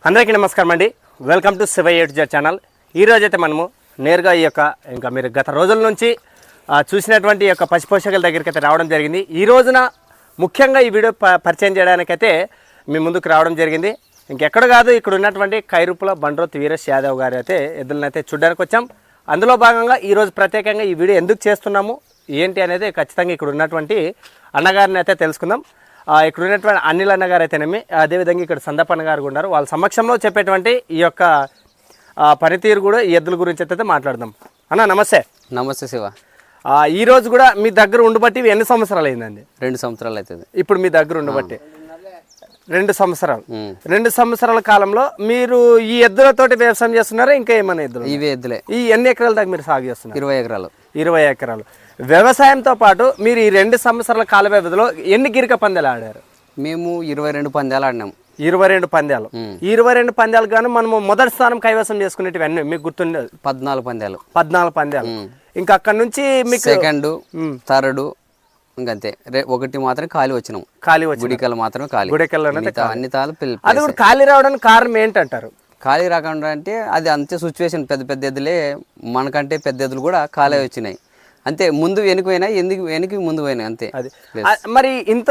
అందరికీ నమస్కారం అండి. Welcome to Shiva A to Z channel. ఈరోజైతే మనము నేరుగా ఈ యొక్క ఇంకా మీరు గత రోజుల నుంచి చూసినటువంటి యొక్క పశుపోషకుల దగ్గరికి అయితే రావడం జరిగింది. ఈ రోజున ముఖ్యంగా ఈ వీడియో పరిచయం చేయడానికైతే మీ ముందుకు రావడం జరిగింది. ఇంకెక్కడ కాదు, ఇక్కడ ఉన్నటువంటి కైరుపుల బండ్రోత్ వీరేష్ యాదవ్ గారు అయితే ఎద్దులను అయితే చూడడానికి వచ్చాం. అందులో భాగంగా ఈరోజు ప్రత్యేకంగా ఈ వీడియో ఎందుకు చేస్తున్నాము ఏంటి అనేది ఖచ్చితంగా ఇక్కడ ఉన్నటువంటి అన్నగారిని అయితే తెలుసుకుందాం. ఇక్కడ ఉన్నటువంటి అనిల్ అన్న గారు అయితేనేమి, అదేవిధంగా ఇక్కడ సందపన్న గారు ఉన్నారు. వాళ్ళ సమక్షంలో చెప్పేటువంటి ఈ యొక్క పనితీరు కూడా ఈ ఎద్దుల గురించి అయితే మాట్లాడదాం. అన్న నమస్తే. నమస్తే శివ. ఈ రోజు కూడా మీ దగ్గర ఉండబట్టి ఎన్ని సంవత్సరాలు అయిందండి? 2 సంవత్సరాలు అవుతుంది ఇప్పుడు మీ దగ్గర ఉండబట్టి 2 సంవత్సరాలు. 2 సంవత్సరాల కాలంలో మీరు ఈ ఎద్దులతోటి వ్యవసాయం చేస్తున్నారా? ఇంకా ఏమైనా ఎద్దులు? ఇవే ఎద్దులే. ఈ ఎన్ని ఎకరాల దాకా మీరు సాగు చేస్తున్నారు? 20 ఎకరాలు. 20 ఎకరాలు. వ్యవసాయంతో పాటు మీరు ఈ 2 సంవత్సరాల కాల వ్యవధిలో ఎన్ని గిరిక పందాలు ఆడారు? మేము 22 పందాలు ఆడినాం. 22 పందాలు. 22 పందాలు గాను మనము మొదటి స్థానం కైవసం చేసుకునేటివి అన్నీ మీకు గుర్తుండేది? 14 పందాలు. 14 పందాలు. ఇంకా అక్కడ నుంచి మీకు సెకండ్, థర్డ్ ఇంకంతే. ఒకటి మాత్రం ఖాళీ వచ్చినాం. ఖాళీ వచ్చి గుడికల్ మాత్రమే ఖాళీ. గుడికల్లో అన్ని తాళ్ళు అది కూడా ఖాళీ రావడానికి కారణం ఏంటంటారు? ఖాళీ రాకుండా అంటే అది అంతే సిచ్యువేషన్. పెద్ద పెద్ద ఎద్దులే మనకంటే పెద్ద ఎద్దులు కూడా ఖాళీ వచ్చినాయి. అంతే. ముందు వెనుక పోయినా, ఎందుకు వెనక్కి ముందు పోయినాయి అంతే. అది మరి ఇంత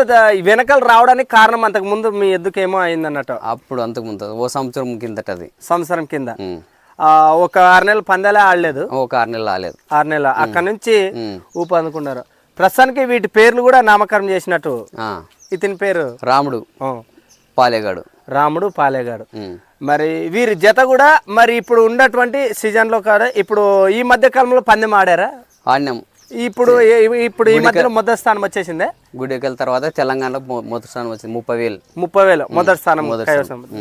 వెనకలు రావడానికి కారణం అంతకు ముందు మీ ఎద్దుకేమో అయింది అన్నట్టు? అప్పుడు అంతకు ముందు ఓ సంవత్సరం కిందట. అది సంవత్సరం కింద ఒక 6 నెలలు పందాలే ఆడలేదు. ఒక 6 నెలలు ఆడలేదు. 6 నెలలు అక్కడ నుంచి ఊపు అందుకున్నారు. ప్రస్తుతానికి వీటి పేర్లు కూడా నామకరణం చేసినట్టు. ఇతని పేరు రాముడు పాలేగాడు. రాముడు పాలేగాడు. మరి వీరి జత కూడా మరి ఇప్పుడు ఉన్నటువంటి సీజన్ లో కాదు, ఇప్పుడు ఈ మధ్య కాలంలో పందెం ఆడారా? ఆడినాం. ఇప్పుడు ఈ మధ్యలో మొదటి స్థానం వచ్చేసిందే. గుడికల్ తర్వాత తెలంగాణలో మొదటి స్థానం వచ్చింది. 30,000 మొదటి స్థానం.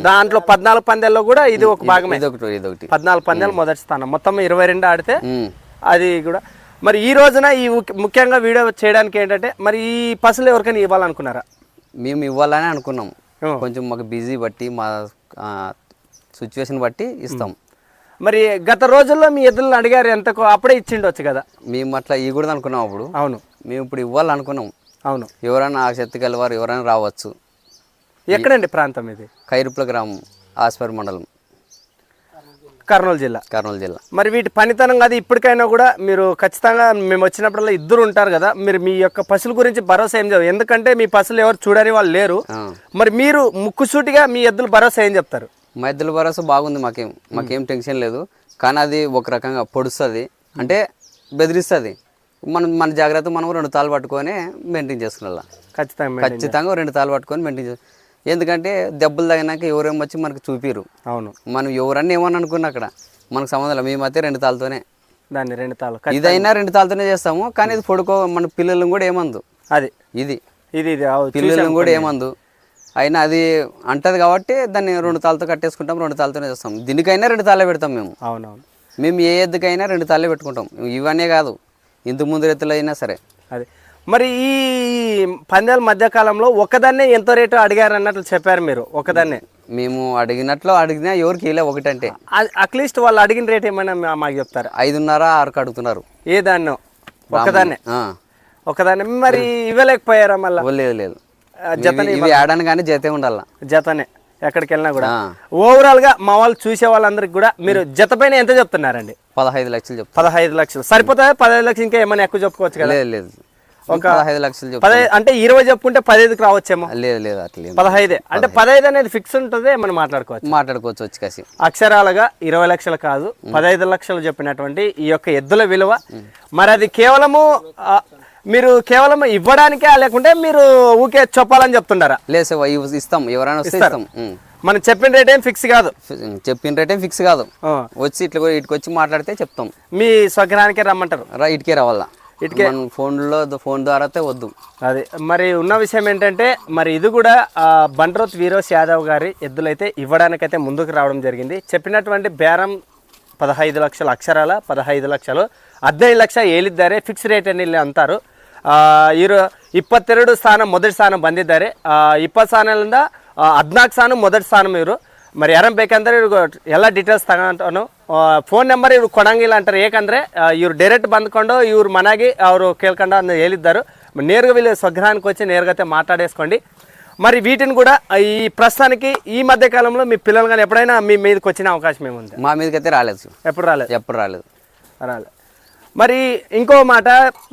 దాంట్లో 14 పందాల్లో కూడా ఇది ఒక భాగమే. ఇదొకటి 14 పందాలు మొదటి స్థానం. మొత్తం 22 ఆడితే అది కూడా. మరి ఈ రోజున ఈ ముఖ్యంగా వీడియో చేయడానికి ఏంటంటే, మరి ఈ పసులు ఎవరికైనా ఇవ్వాలనుకున్నారా? మేము ఇవ్వాలని అనుకున్నాం. కొంచెం మాకు బిజీ బట్టి, మా సిచ్యువేషన్ బట్టి ఇస్తాం. మరి గత రోజుల్లో మీ ఎద్దులను అడిగారు ఎంతకో, అప్పుడే ఇచ్చిండొచ్చు కదా? మేము అట్లా ఇవ్వకూడదు అనుకున్నాం అప్పుడు. అవును. మేము ఇప్పుడు ఇవ్వాలనుకున్నాం. అవును. ఎవరైనా ఆ శక్తి కలివారు ఎవరైనా రావచ్చు. ఎక్కడండి ప్రాంతం ఇది? కైరుపుల గ్రామం, ఆస్పర్ మండలం, కర్నూలు జిల్లా. కర్నూలు జిల్లా. మరి వీటి పనితనం అది ఇప్పటికైనా కూడా మీరు ఖచ్చితంగా మేము వచ్చినప్పుడల్లా ఇద్దరు ఉంటారు కదా, మీరు మీ యొక్క పశువుల గురించి భరోసా ఏం చెప్తారు? ఎందుకంటే మీ పశువులు ఎవరు చూడని వాళ్ళు లేరు. మరి మీరు ముక్కుసూటిగా మీ ఎద్దులు భరోసా ఏం చెప్తారు? మా ఎద్దుల భరోసా బాగుంది. మాకేం టెన్షన్ లేదు. కానీ అది ఒక రకంగా పొడుస్తుంది, అంటే బెదిరిస్తుంది. మన జాగ్రత్త మనం 2 తాళ్ళు పట్టుకొని మెయింటైన్ చేసుకున్నా. ఖచ్చితంగా 2 తాళ్ళు పట్టుకొని మెయింటైన్ చేసు. ఎందుకంటే దెబ్బలు తగినాక ఎవరేమో వచ్చి మనకు చూపిరు. అవును. మనం ఎవరన్నా ఏమని అనుకున్నా అక్కడ మనకు సంబంధం. మేమైతే 2 తాళ్ళతోనే దాన్ని 2 తాళ్ళు ఇదైనా 2 తాళ్ళతోనే చేస్తాము. కానీ ఇది పొడుకో మన పిల్లలను కూడా ఏమందు. అది ఇది పిల్లలను కూడా ఏమందు. అయినా అది అంటది కాబట్టి దాన్ని 2 తాళ్ళతో కట్టేసుకుంటాం. 2 తాళ్ళతోనే చేస్తాం. దీనికైనా 2 తాళ్ళే పెడతాం మేము. అవునవును. మేము ఏ ఎద్దుకైనా 2 తాళ్ళే పెట్టుకుంటాం. ఇవన్నీ కాదు, ఇంతకు ముందు ఎత్తులు అయినా సరే. అది మరి ఈ పందాల మధ్యకాలంలో ఒకదాన్నే ఎంతో రేటు అడిగారు అన్నట్లు చెప్పారు మీరు. ఒకదాన్నే మేము అడిగినా ఎవరికి ఇలా ఒకటంటే అట్లీస్ట్ వాళ్ళు అడిగిన రేట్ ఏమైనా మాకు చెప్తారు? 5.5, 6 అడుగుతున్నారు. ఏ దాన్నో ఒకదాన్నే మరి ఇవ్వలేకపోయారా? మళ్ళీ లేదు. ఇవి ఆడని కానీ జతే ఉండాల. జతనే ఎక్కడికి వెళ్ళినా కూడా. ఓవరాల్ గా మా వాళ్ళు చూసే వాళ్ళందరికి కూడా మీరు జత పైన ఎంత చెప్తున్నారండి? 15 లక్షలు చెప్తారు. 15 లక్షలు సరిపోతాయా? 15 లక్షలు ఇంకా ఏమైనా ఎక్కువ చెప్పుకోవచ్చు కదా? లేదు. ఒక 15 లక్షలు చెప్తారు. అంటే 20 చెప్పుకుంటే 15కి రావచ్చేమో. లేదు అట్లా 15 అంటే 15 అనేది ఫిక్స్ ఉంటుంది. మనం మాట్లాడుకోవచ్చు వచ్చి కాసి అక్షరాలుగా 20 లక్షలు కాదు 15 లక్షలు చెప్పినటువంటి ఈ యొక్క ఎద్దుల విలువ. మరి అది మీరు కేవలం ఇవ్వడానికే, లేకుంటే మీరు ఊకే చెప్పాలని చెప్తుండారా? లేదు, ఇస్తాం. ఎవరైనా వస్తే ఇస్తాం. మనం చెప్పిన రేట్ ఏం ఫిక్స్ కాదు. వచ్చి ఇటుకి వచ్చి మాట్లాడితే చెప్తాం. మీ స్వగ్రహానికే రమ్మంటారు? ఇటుకే రావాలా. ఫోన్ ద్వారా వద్దు. అది మరి ఉన్న విషయం ఏంటంటే, మరి ఇది కూడా బండ్రోత్ వీరేష్ యాదవ్ గారి ఎద్దులైతే ఇవ్వడానికైతే ముందుకు రావడం జరిగింది. చెప్పినటువంటి బేరం 15 ಲಕ್ಷలు అక్షరాల 15 ಲಕ್ಷలు 15 ಲಕ್ಷ ಹೇಳಿದ್ದಾರೆ. ಫಿಕ್ಸ್ ರೇಟ್ ಏನಿಲ್ಲ ಅಂತಾರು. ಇವರು 22 ಸ್ಥಾನ ಮೊದಲ ಸ್ಥಾನ ಬಂದಿದ್ದಾರೆ. 20 ಸ್ಥಾನದಿಂದ 14 ಸ್ಥಾನ ಮೊದಲ ಸ್ಥಾನ ಇವರು. మరి ಯಾರನ್ನ ಬೇಕಂದ್ರೆ ಇವ್ರು ಎಲ್ಲ ಡೀಟೇಲ್ಸ್ ತಗೊಂಡು ಫೋನ್ ನಂಬರ್ ಇವ್ರು ಕೊಡಂಗಿಲ್ಲ ಅಂತಾರೆ. ಏಕೆಂದರೆ ಇವ್ರು ಡೈರೆಕ್ಟ್ ಬಂದ್ಕೊಂಡು ಇವ್ರ ಮನೆಗೆ ಅವರು ಕೇಳ್ಕೊಂಡು ಅಂತ ಹೇಳಿದ್ದಾರೆ. నేరుగా వీళ్ళు స్వగ్రహానికి వచ్చి నేరుగా మాట్లాడేసుకోండి. మరి వీటిని కూడా ఈ ప్రస్తుతానికి ఈ మధ్య కాలంలో మీ పిల్లలు కానీ ఎప్పుడైనా మీ మీదకి వచ్చిన అవకాశం ఏముంది? మా మీదకి అయితే రాలేదు. ఎప్పుడు రాలేదు? ఎప్పుడు రాలేదు. మరి ఇంకో మాట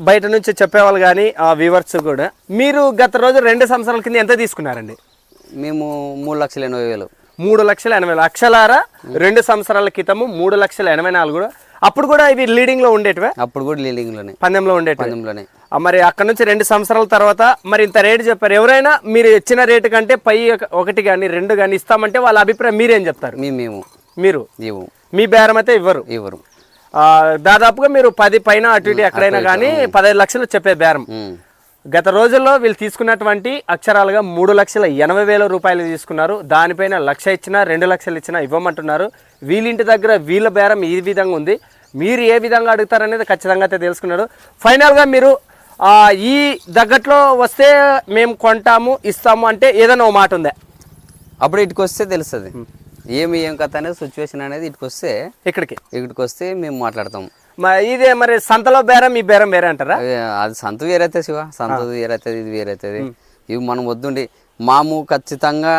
బయట నుంచి చెప్పేవాళ్ళు కానీ వ్యూవర్స్ కూడా, మీరు గత రోజు 2 సంవత్సరాల కింద ఎంత తీసుకున్నారండి? మేము 3,80,000. 3,80,000 అక్షలారా 2 సంవత్సరాల క్రితము 3,84,000. అప్పుడు కూడా ఇవి లీడింగ్ లో ఉండేటివే? అప్పుడు కూడా లీడింగ్ లోనే, పందెంలో ఉండేటివి. పందెంలోనే. మరి అక్కడ నుంచి 2 సంవత్సరాల తర్వాత మరి ఇంత రేటు చెప్పారు. ఎవరైనా మీరు ఇచ్చిన రేటు కంటే పై 1 కానీ 2 కానీ ఇస్తామంటే వాళ్ళ అభిప్రాయం మీరేం చెప్తారు? మీరు మీ బేరం అయితే ఇవ్వరు. దాదాపుగా మీరు 10 పైన అటు ఇటు ఎక్కడైనా కానీ 15 లక్షలు చెప్పే బేరం. గత రోజుల్లో వీళ్ళు తీసుకున్నటువంటి అక్షరాలుగా 3,80,000 రూపాయలు తీసుకున్నారు. దానిపైన 1,00,000 ఇచ్చినా 2 లక్షలు ఇచ్చినా ఇవ్వమంటున్నారు. వీళ్ళింటి దగ్గర వీళ్ళ బేరం ఈ విధంగా ఉంది. మీరు ఏ విధంగా అడుగుతారనేది ఖచ్చితంగా అయితే తెలుసుకున్నారు. ఫైనల్గా మీరు ఈ దగ్గట్లో వస్తే మేము కొంటాము ఇస్తాము అంటే ఏదైనా ఒక మాట ఉందా? అప్పుడు ఇటుకు వస్తే తెలుస్తుంది ఏం కథ అనేది, సిచ్యువేషన్ అనేది. ఇక్కడికి వస్తే మేము మాట్లాడతాం. ఇదే మరి సంతలో బేరం ఈ బేరం వేరే అంటారా? అది సంత వేరైతే శివ, సంత వేరైతుంది, ఇది వేరైతుంది. ఇవి మనం వద్దుండి మాము ఖచ్చితంగా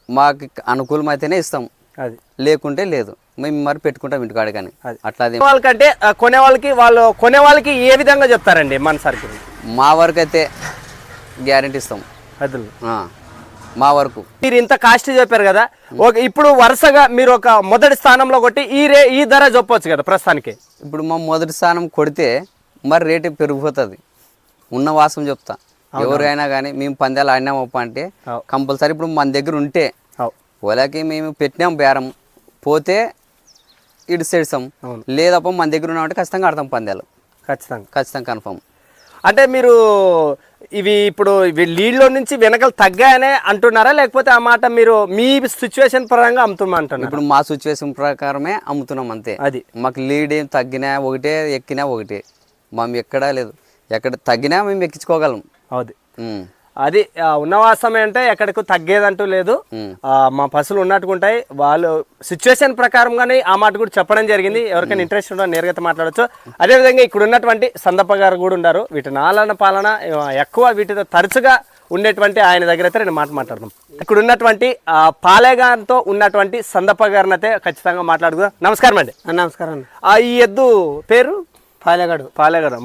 మాకు అనుకూలం అయితేనే ఇస్తాం, అది లేకుంటే లేదు. మేము మరి పెట్టుకుంటాం ఇంటికాడ. కానీ అట్లా వాళ్ళకంటే కొనే వాళ్ళకి ఏ విధంగా చెప్తారండి? మన సరుకు మా వరకు అయితే గ్యారెంటీ ఇస్తాం. అదులు మా వరకు మీరు ఇంత కాస్ట్ చెప్పారు కదా, ఇప్పుడు వరుసగా మీరు ఒక మొదటి స్థానంలో కొట్టి ఈ ధర చెప్పొచ్చు కదా ప్రస్తుతానికి. ఇప్పుడు మా మొదటి స్థానం కొడితే మరి రేటు పెరిగిపోతుంది. ఉన్న వాసం చెప్తా, ఎవరైనా కానీ మేము పందాలు ఆడినామప్ప అంటే కంపల్సరీ ఇప్పుడు మన దగ్గర ఉంటే వాళ్ళకి మేము పెట్టినాం బేరం, పోతే ఇటు సెడ్సాం, లేదప్ప మన దగ్గర ఉన్నామంటే ఖచ్చితంగా ఆడతాం పందాలు. ఖచ్చితంగా కన్ఫర్మ్. అంటే మీరు ఇప్పుడు లీడ్లో నుంచి వెనకలు తగ్గాయనే అంటున్నారా, లేకపోతే ఆ మాట మీరు మీ సిచ్యువేషన్ పరంగా అమ్ముతామంటున్నారు? ఇప్పుడు మా సిచ్యువేషన్ ప్రకారమే అమ్ముతున్నాం అంతే. అది మాకు లీడ్ ఏం తగ్గినా ఒకటే, ఎక్కినా ఒకటే. మేము ఎక్కడా లేదు, ఎక్కడ తగ్గినా మేము ఎక్కించుకోగలం. అది ఉన్నవాసమే అంటే ఎక్కడికి తగ్గేదంటూ లేదు. మా పశువులు ఉన్నట్టుకుంటాయి. వాళ్ళు సిచ్యువేషన్ ప్రకారంగానే ఆ మాట కూడా చెప్పడం జరిగింది. ఎవరికైనా ఇంట్రెస్ట్ ఉందో నేరుగా మాట్లాడచ్చు. అదేవిధంగా ఇక్కడ ఉన్నటువంటి సందప్ప గారు కూడా ఉన్నారు. వీటి నాలన పాలన ఎక్కువ వీటితో తరచుగా ఉండేటువంటి ఆయన దగ్గర అయితే నేను మాట్లాడదాం. ఇక్కడ ఉన్నటువంటి పాలేగారితో ఉన్నటువంటి సందప్ప గారిని అయితే ఖచ్చితంగా మాట్లాడుకుందాం. నమస్కారం అండి. నమస్కారం. ఈ ఎద్దు పేరు పాలేగాడు.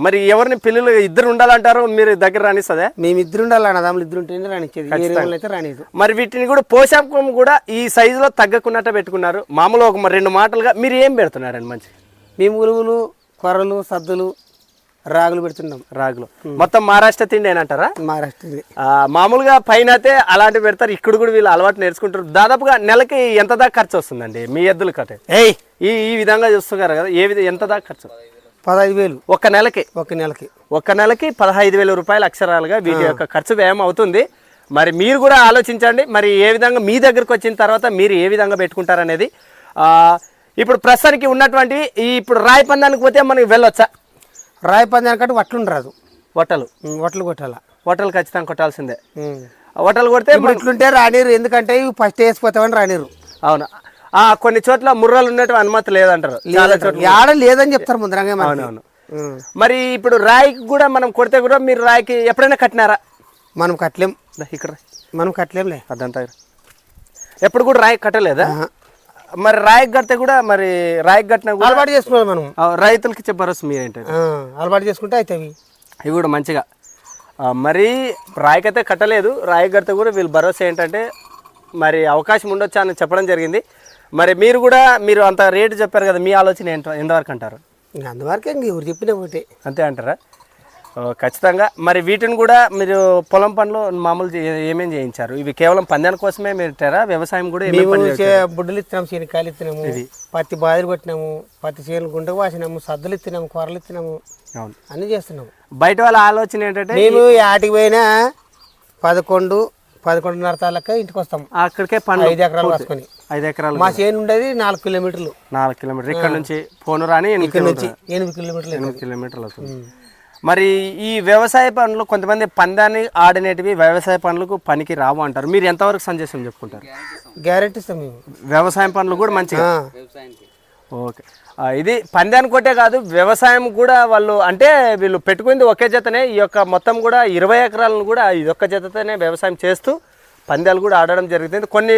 మరి ఎవరిని పిల్లలు ఇద్దరు ఉండాలంటారు, మీరు దగ్గర రానిస్తుందా? మేము ఇద్దరు ఉండాలి, అన్నదమ్ములు ఇద్దరు ఉంటేనే రానిచ్చేది. రానిది. మరి వీటిని కూడా పోషకం కూడా ఈ సైజులో తగ్గకున్నట్టు పెట్టుకున్నారు. మామూలు ఒక 2 మాటలుగా మీరు ఏం పెడుతున్నారండి? మంచి మేము ఉలువులు, కొర్రలు, సద్దులు, రాగులు పెడుతున్నాం. రాగులు మొత్తం మహారాష్ట్ర తిండి ఏనంటారా? మహారాష్ట్ర మామూలుగా పైన అయితే అలాంటివి పెడతారు. ఇక్కడ కూడా వీళ్ళు అలవాటు నేర్చుకుంటారు. దాదాపుగా నెలకి ఎంత దాకా ఖర్చు వస్తుందండి మీ ఎద్దులు కట్టే? ఈ విధంగా చూస్తున్నారు కదా, ఎంత దాకా ఖర్చు? 15,000 ఒక్క నెలకి 15,000 రూపాయలు అక్షరాలుగా వీటి యొక్క ఖర్చు వ్యయం అవుతుంది. మరి మీరు కూడా ఆలోచించండి, మరి ఏ విధంగా మీ దగ్గరకు వచ్చిన తర్వాత మీరు ఏ విధంగా పెట్టుకుంటారనేది. ఇప్పుడు ప్రస్తుతానికి ఉన్నటువంటి ఇప్పుడు రాయి పందానికి పోతే మనకి వెళ్ళొచ్చా? రాయి పందానికంటే వట్లు రాదు. వట్టలు ఖచ్చితంగా కొట్టాల్సిందే. వట్టలు కొడితే ఇట్లుంటే రానిరు, ఎందుకంటే ఫస్ట్ వేసిపోతామని రానిరు. అవును, కొన్ని చోట్ల ముర్రలు ఉన్నట్టు అనుమతి లేదంటారు, చాలా చోట్ల ఆడ లేదని చెప్తారు ముందరంగా. అవునవును. మరి ఇప్పుడు రాయికి కూడా మనం కొడితే కూడా మీరు రాయికి ఎప్పుడైనా కట్టినారా? మనం కట్టలేం. ఇక్కడ మనం కట్టలేంలే, అదంతా ఎప్పుడు కూడా రాయికి కట్టలేదా? మరి రాయికి కడితే కూడా మరి రాయికి కట్టినా కూడా అలవాటు చేసుకున్నాం మనం. రైతులకి చెప్పారు మీరేంటి అలవాటు చేసుకుంటే అవుతాయి ఇవి కూడా మంచిగా. మరి రాయికైతే కట్టలేదు, రాయి కడితే కూడా వీళ్ళు భరోసా ఏంటంటే మరి అవకాశం ఉండొచ్చా అని చెప్పడం జరిగింది. మరి మీరు అంత రేటు చెప్పారు కదా, మీ ఆలోచన ఎంతవరకు అంటారు? అందువరకే ఎవరు చెప్పినా ఒకటే అంతే అంటారా? ఖచ్చితంగా. మరి వీటిని కూడా మీరు పొలం పనులు మామూలు ఏమేమి చేయించారు? ఇవి కేవలం పందాని కోసమే పెట్టారా? వ్యవసాయం కూడా బుడ్డలు ఇస్తున్నాము, శనక్కాయలు ఇస్తున్నాము, పత్తి బాధలు కొట్టినాము, పత్తి చేనులు గుండె వాసినాము, సద్దులు ఇస్తున్నాము, కూరలు ఇస్తున్నాము, అన్ని చేస్తున్నాము. బయట వాళ్ళ ఆలోచన ఏంటంటే మేము ఆటికి పోయినా 11-11:30 తాలక ఇంటికి వస్తాం. అక్కడికే 5 ఎకరాలు వేసుకొని. 5 ఎకరాలు మా చేను ఉండేది 4 కిలోమీటర్లు. 4 కిలోమీటర్లు ఇక్కడ నుంచి పోనురాని ఇక్కడ నుంచి 8 కిలోమీటర్లు. 8 కిలోమీటర్లు వస్తుంది. మరి ఈ వ్యవసాయ పనులు కొంతమంది పందాన్ని ఆడినేటివి వ్యవసాయ పనులకు పనికి రావు అంటారు. మీరు ఎంతవరకు సందేశం చెప్పుకుంటారు? గ్యారెంటీ ఇస్తాం మేము. వ్యవసాయం పనులు కూడా మంచిగా. ఓకే, ఇది పందానికి కొట్టే కాదు, వ్యవసాయం కూడా వాళ్ళు అంటే వీళ్ళు పెట్టుకుంది ఒకే జతనే. ఈ యొక్క మొత్తం కూడా 20 ఎకరాలను కూడా ఈ ఒక్క జతతోనే వ్యవసాయం చేస్తూ పందాలు కూడా ఆడడం జరుగుతుంది. కొన్ని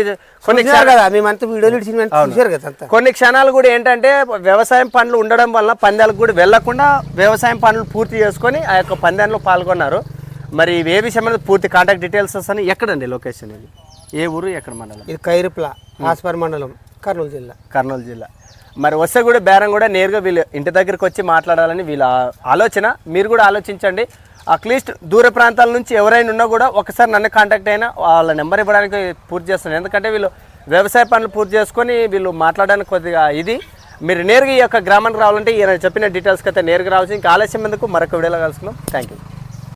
కొన్ని చూశారు కదా మేమంతా వీడియోలు ఇచ్చిన చూశారు కదా అంతా. కొన్ని క్షణాలు కూడా ఏంటంటే వ్యవసాయం పనులు ఉండడం వల్ల పందాలకు కూడా వెళ్లకుండా వ్యవసాయం పనులు పూర్తి చేసుకొని ఆ యొక్క పందాల్లో పాల్గొన్నారు. మరి ఏ విషయం అనేది పూర్తి కాంటాక్ట్ డీటెయిల్స్ వస్తాయి. ఎక్కడండి లొకేషన్ ఇది? ఏ ఊరు, ఎక్కడ మండలం? ఇది కైరుప్ల ఆస్పర్ మండలం, కర్నూలు జిల్లా. మరి వస్తే కూడా బేరం కూడా నేరుగా వీళ్ళు ఇంటి దగ్గరికి వచ్చి మాట్లాడాలని వీళ్ళ ఆలోచన. మీరు కూడా ఆలోచించండి. అట్లీస్ట్ దూర ప్రాంతాల నుంచి ఎవరైనా ఉన్నా కూడా ఒకసారి నన్ను కాంటాక్ట్ అయినా వాళ్ళ నెంబర్ ఇవ్వడానికి పూర్తి చేస్తున్నాను. ఎందుకంటే వీళ్ళు వ్యవసాయ పనులు పూర్తి చేసుకొని వీళ్ళు మాట్లాడడానికి కొద్దిగా ఇది. మీరు నేరుగా ఈ యొక్క గ్రామానికి రావాలంటే ఈయన చెప్పిన డీటెయిల్స్కి అయితే నేరుగా రావచ్చు. ఇంకా ఆలస్యం ఎందుకు, మరొక వీడియోలో కలుసుకుందాం. Thank you.